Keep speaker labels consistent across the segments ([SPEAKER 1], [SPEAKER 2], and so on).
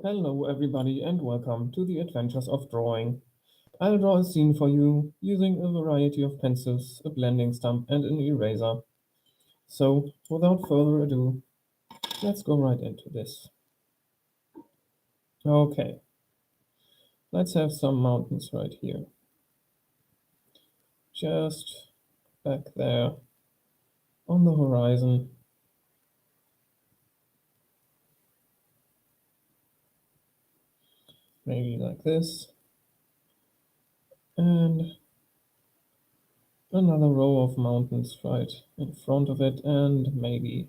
[SPEAKER 1] Hello, everybody, and welcome to the Adventures of Drawing. I'll draw a scene for you using a variety of pencils, a blending stump, and an eraser. So, without further ado, let's go right into this. Okay, let's have some mountains right here. Just back there on the horizon. Maybe like this. And another row of mountains right in front of it, and maybe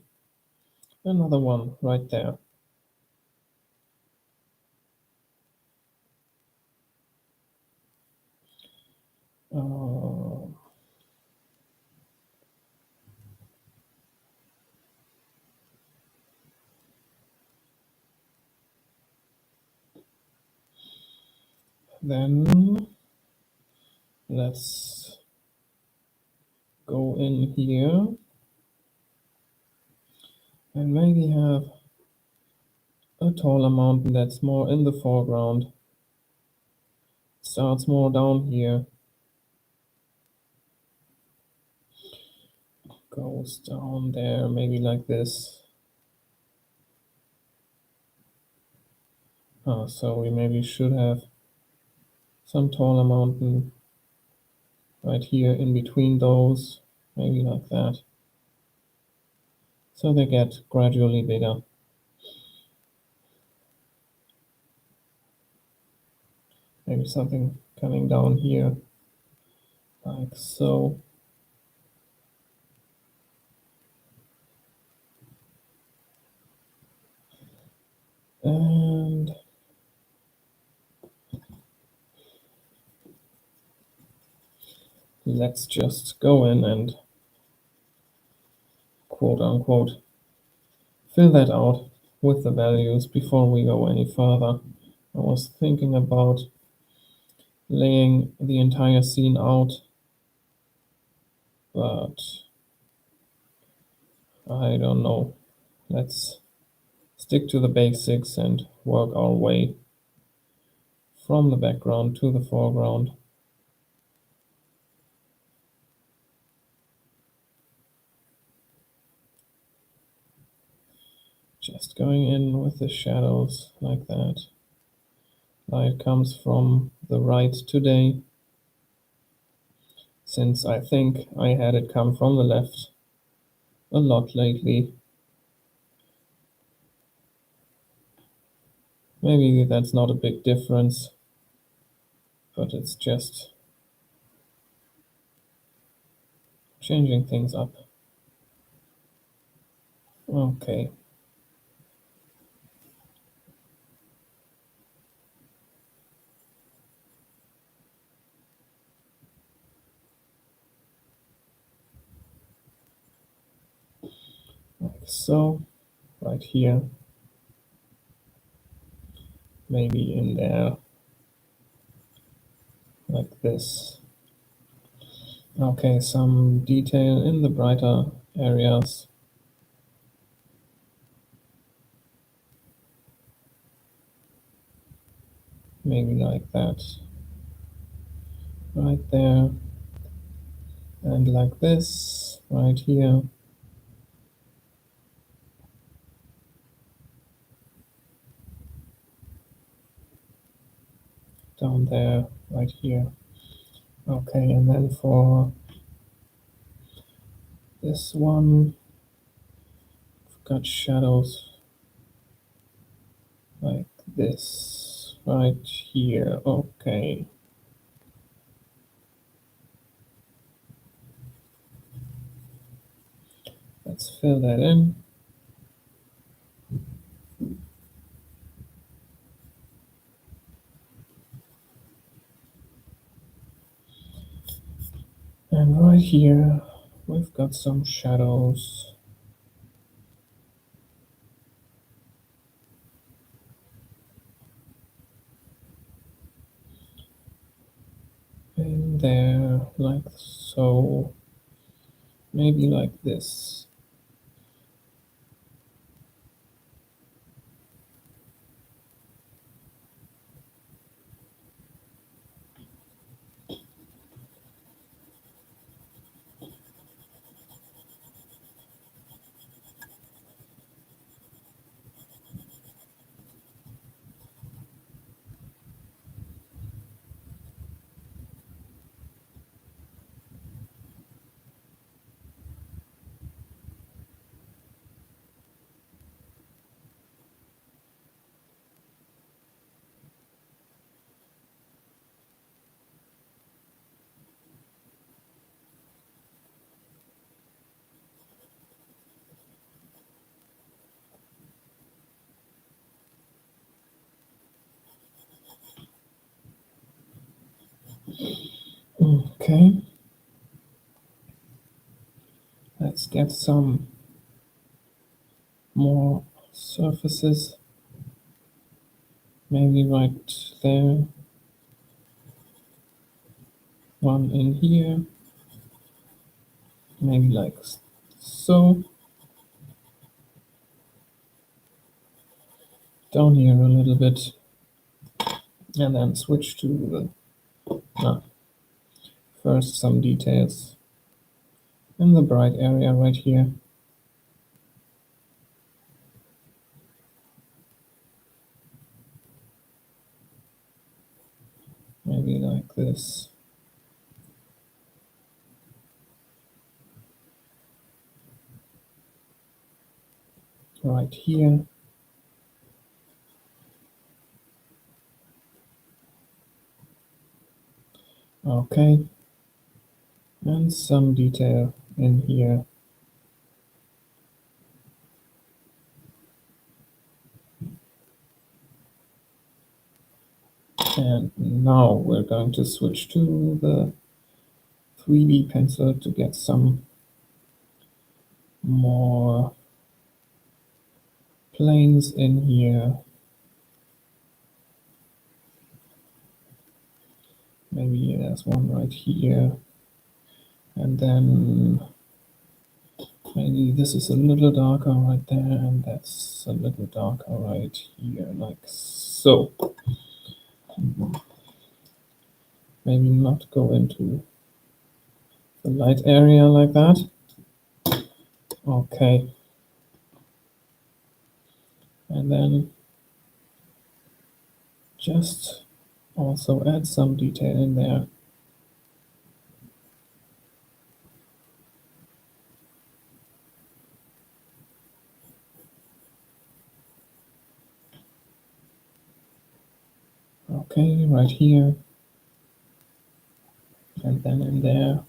[SPEAKER 1] another one right there. Uh, then let's go in here and maybe have a taller mountain that's more in the foreground. Starts more down here, goes down there, maybe like this. So we maybe should have some taller mountain right here in between those, maybe like that. So they get gradually bigger. Maybe something coming down here, like so. And let's just go in and quote unquote fill that out with the values before we go any further. I was thinking about laying the entire scene out, but I don't know. Let's stick to the basics and work our way from the background to the foreground. Just going in with the shadows like that. Light comes from the right today, since I think I had it come from the left a lot lately. Maybe that's not a big difference, but it's just changing things up. Okay. Like so, right here, maybe in there, like this. Okay, some detail in the brighter areas. Maybe like that. Right there. And like this, right here. Down there, right here. Okay, and then for this one, I've got shadows like this, right here. Okay. Let's fill that in. And right here, we've got some shadows. In there, like so. Maybe like this. Okay, let's get some more surfaces, maybe right there, one in here, maybe like so, down here a little bit, and then switch to first some details in the bright area right here. Maybe like this. Right here. Okay. And some detail in here. And now we're going to switch to the 3D pencil to get some more planes in here. Maybe there's one right here. And then maybe this is a little darker right there, and that's a little darker right here, like so. Maybe not go into the light area like that. Okay. And then just also add some detail in there. Okay, right here. And then in there.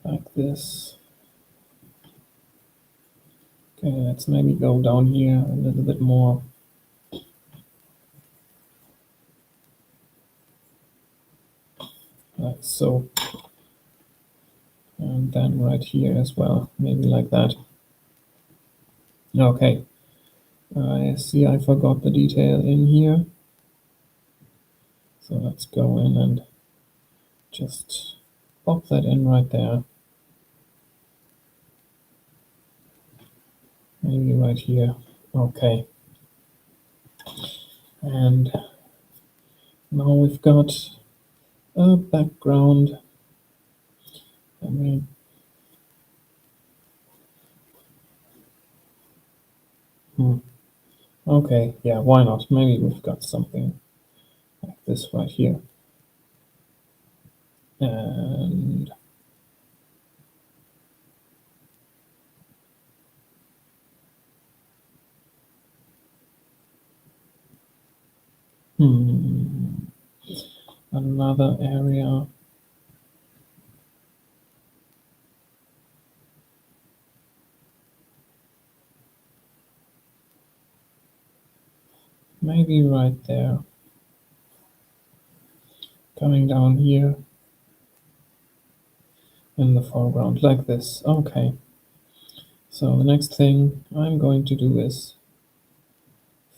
[SPEAKER 1] Like this. Okay, let's maybe go down here a little bit more. Like so. And then right here as well, maybe like that. Okay. I see I forgot the detail in here. So let's go in and just pop that in right there. Maybe right here. Okay. And now we've got a background. I mean, okay, yeah, why not? Maybe we've got something like this right here. And another area. Maybe right there. Coming down here in the foreground, like this. Okay. So the next thing I'm going to do is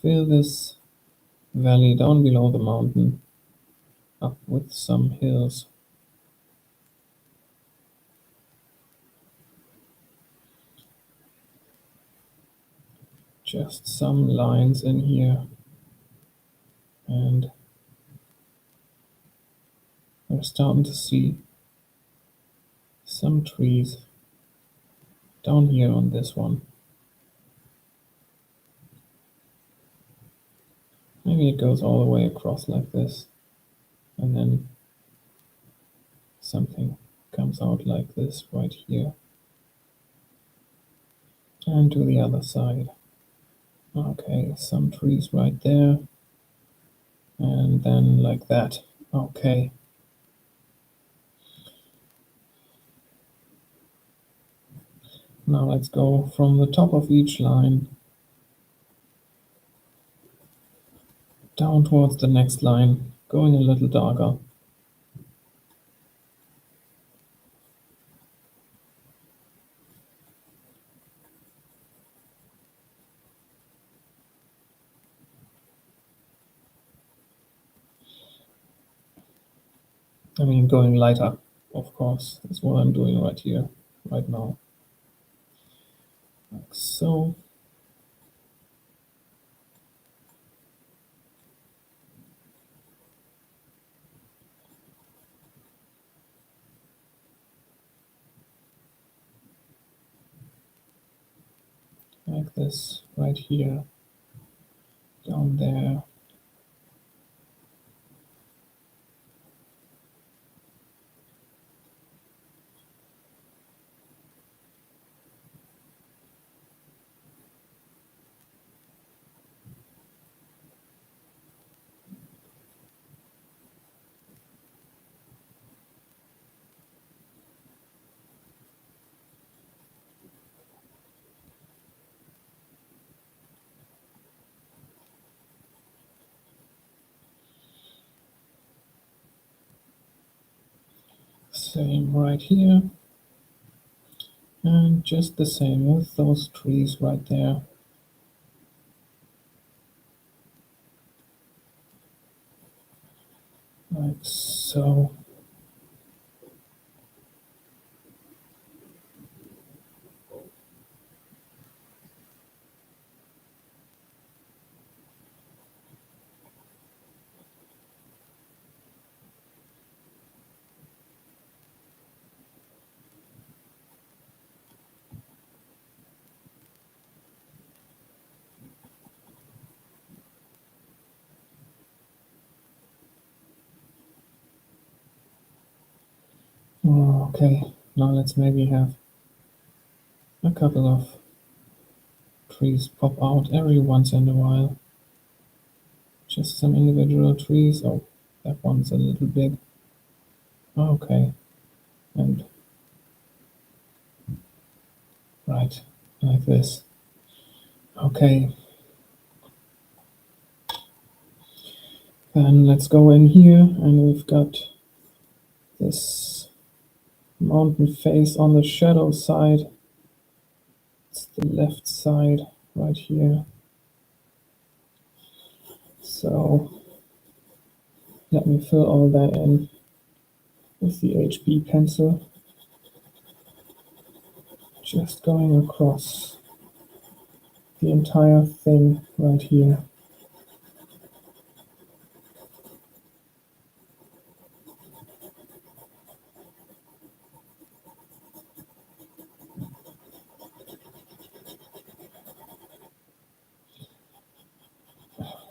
[SPEAKER 1] fill this valley down below the mountain up with some hills. Just some lines in here. And we're starting to see some trees down here on this one. Maybe it goes all the way across like this, and then something comes out like this right here, and to the other side. Okay, some trees right there, and then like that. Okay. Now let's go from the top of each line down towards the next line, going a little darker. I mean, going lighter, of course. That's what I'm doing right here, right now. Like so. Like this, right here, down there. Same right here. And just the same with those trees right there. Like so. Okay, now let's maybe have a couple of trees pop out every once in a while. Just some individual trees. Oh, that one's a little big. Okay, and right, like this. Okay, then let's go in here, and we've got this mountain face on the shadow side. It's the left side right here. So let me fill all that in with the HB pencil. Just going across the entire thing right here.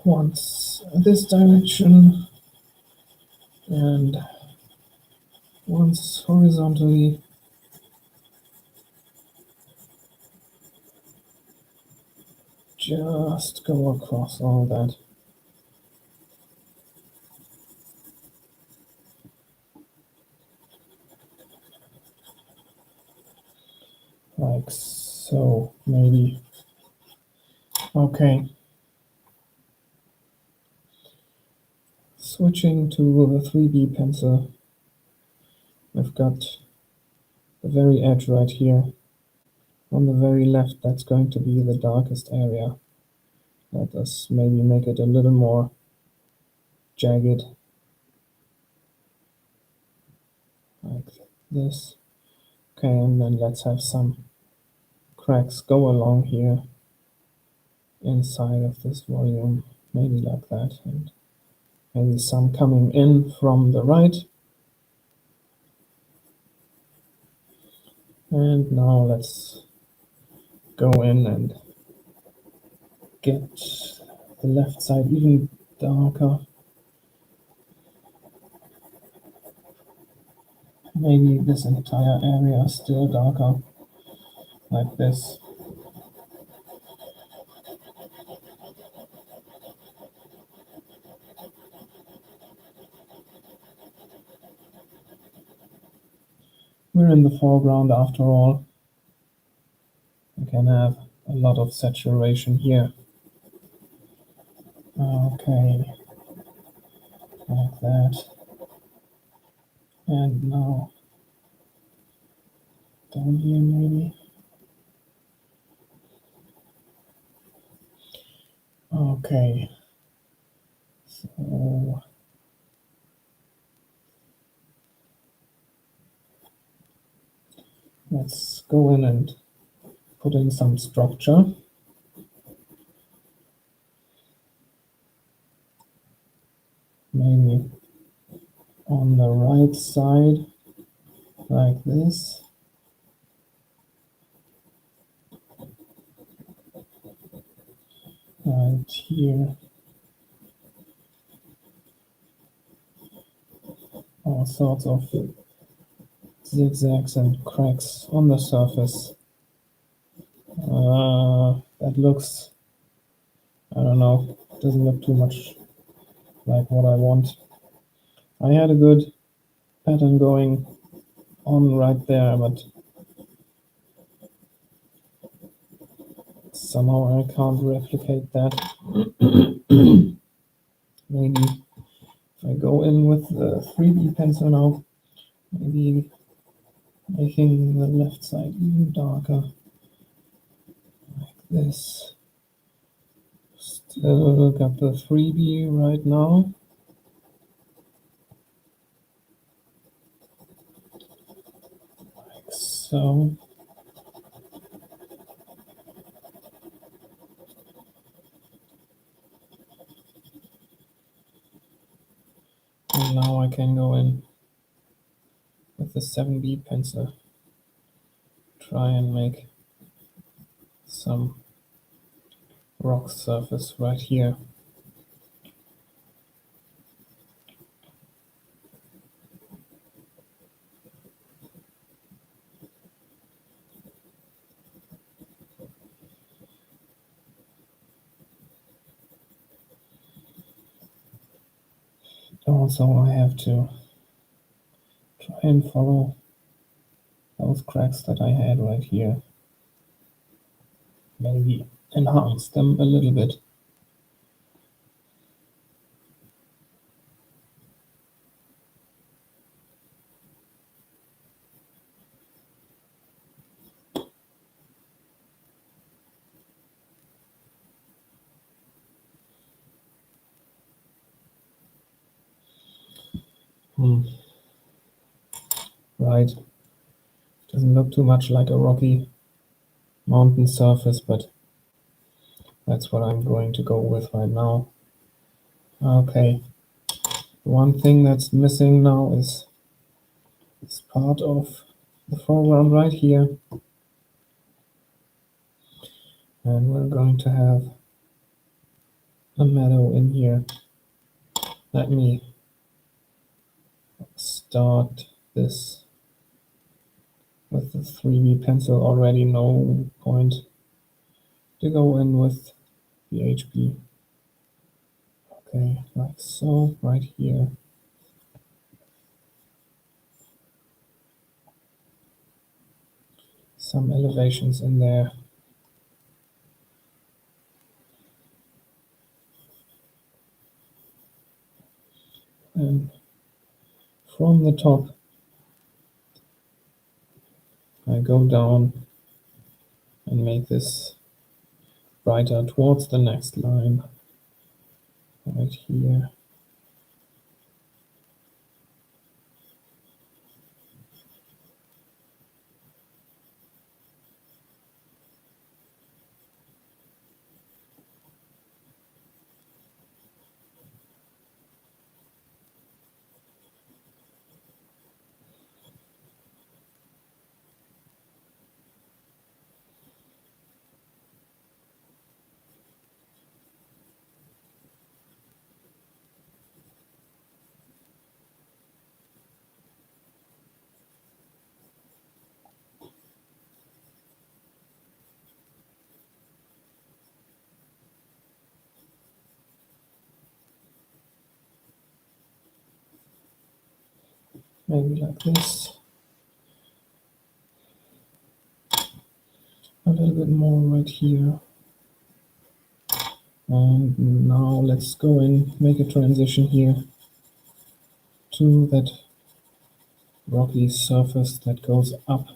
[SPEAKER 1] Once this direction and once horizontally. Just go across all that. Like so, maybe. Okay. Switching to the 3B pencil. I've got the very edge right here. On the very left, that's going to be the darkest area. Let us maybe make it a little more jagged. Like this. Okay, and then let's have some cracks go along here inside of this volume. Maybe like that. And maybe some coming in from the right. And now let's go in and get the left side even darker. Maybe this entire area is still darker, like this. We're in the foreground after all. can have a lot of saturation here. Okay, like that. And now down here maybe. Okay, so let's go in and put in some structure. Maybe on the right side, like this. Right here. All sorts of zigzags and cracks on the surface. That looks, I don't know, doesn't look too much like what I want. I had a good pattern going on right there, but somehow I can't replicate that. Maybe if I go in with the 3B pencil now, maybe making the left side even darker, like this. Still got the 3B right now. Like so. And now I can go in with the 7B pencil, try and make some rock surface right here. Also, I have to try and follow those cracks that I had right here. Maybe enhance them a little bit. Right. Doesn't look too much like a rocky mountain surface, but that's what I'm going to go with right now. Okay. One thing that's missing now is this part of the foreground right here. And we're going to have a meadow in here. Let me start this with the 3B pencil already. No point to go in with the HB. Okay, like so, right here. Some elevations in there. And from the top, I go down and make this brighter towards the next line, right here. Maybe like this. a little bit more right here. And now let's go and make a transition here to that rocky surface that goes up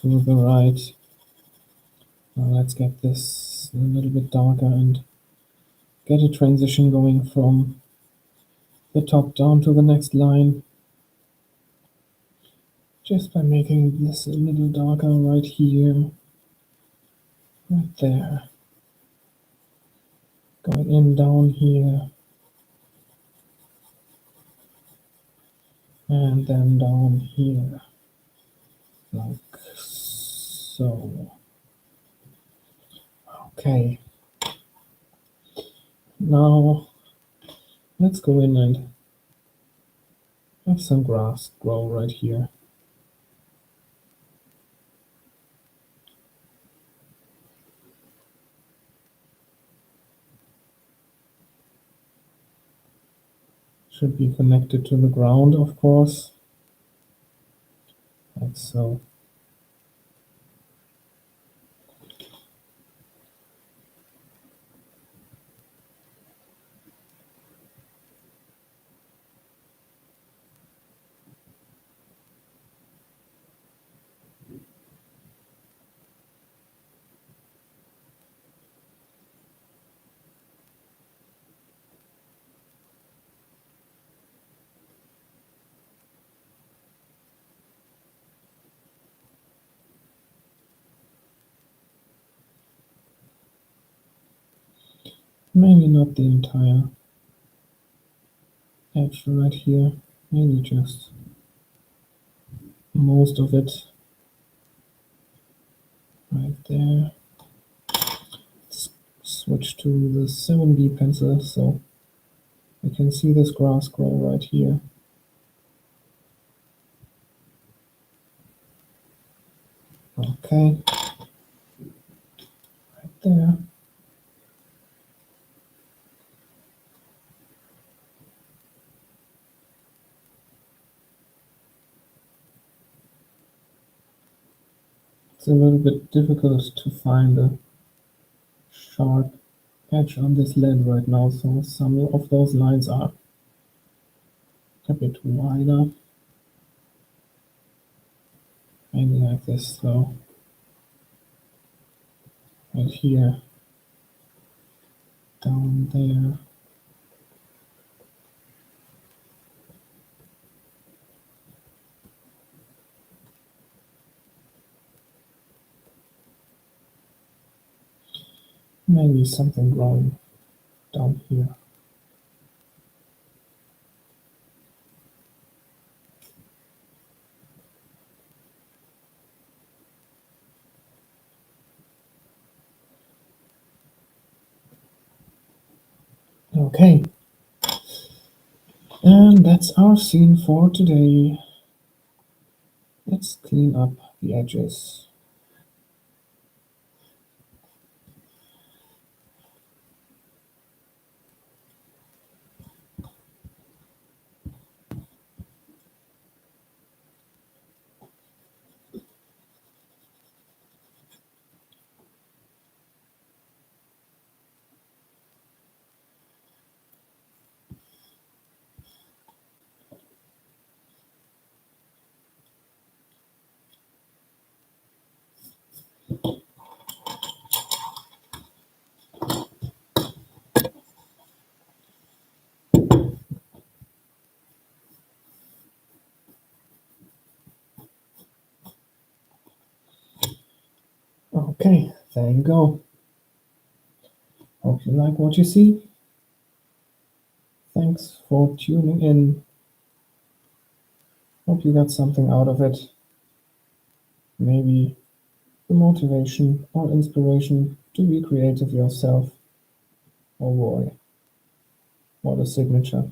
[SPEAKER 1] to the right. Now let's get this a little bit darker and get a transition going from the top down to the next line, just by making this a little darker right here, right there, going in down here, and then down here, like so. Okay, now let's go in and have some grass grow right here. Should be connected to the ground, of course, like so. Maybe not the entire edge right here, maybe just most of it right there. Let's switch to the 7B pencil so we can see this grass grow right here. Okay, right there. It's a little bit difficult to find a sharp edge on this lead right now, so some of those lines are a bit wider. Maybe like this, so right here, down there. Maybe something growing down here. Okay, and that's our scene for today. Let's clean up the edges. Okay, there you go. Hope you like what you see. Thanks for tuning in. Hope you got something out of it. Maybe the motivation or inspiration to be creative yourself. Oh boy, what a signature.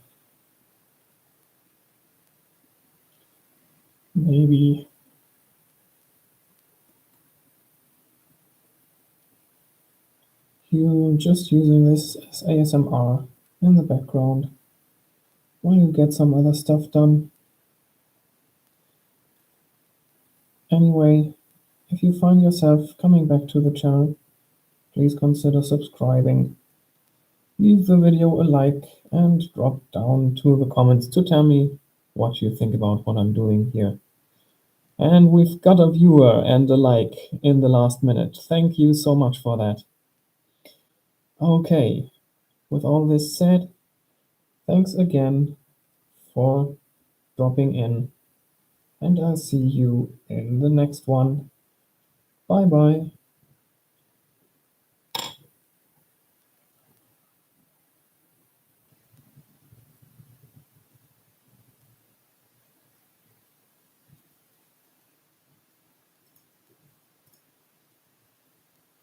[SPEAKER 1] Maybe you're just using this as ASMR in the background while you get some other stuff done. Anyway, If you find yourself coming back to the channel, please consider subscribing. Leave the video a like and drop down to the comments to tell me what you think about what I'm doing here. And we've got a viewer and a like in the last minute. Thank you so much for that. Okay, with all this said, thanks again for dropping in, and I'll see you in the next one. Bye bye.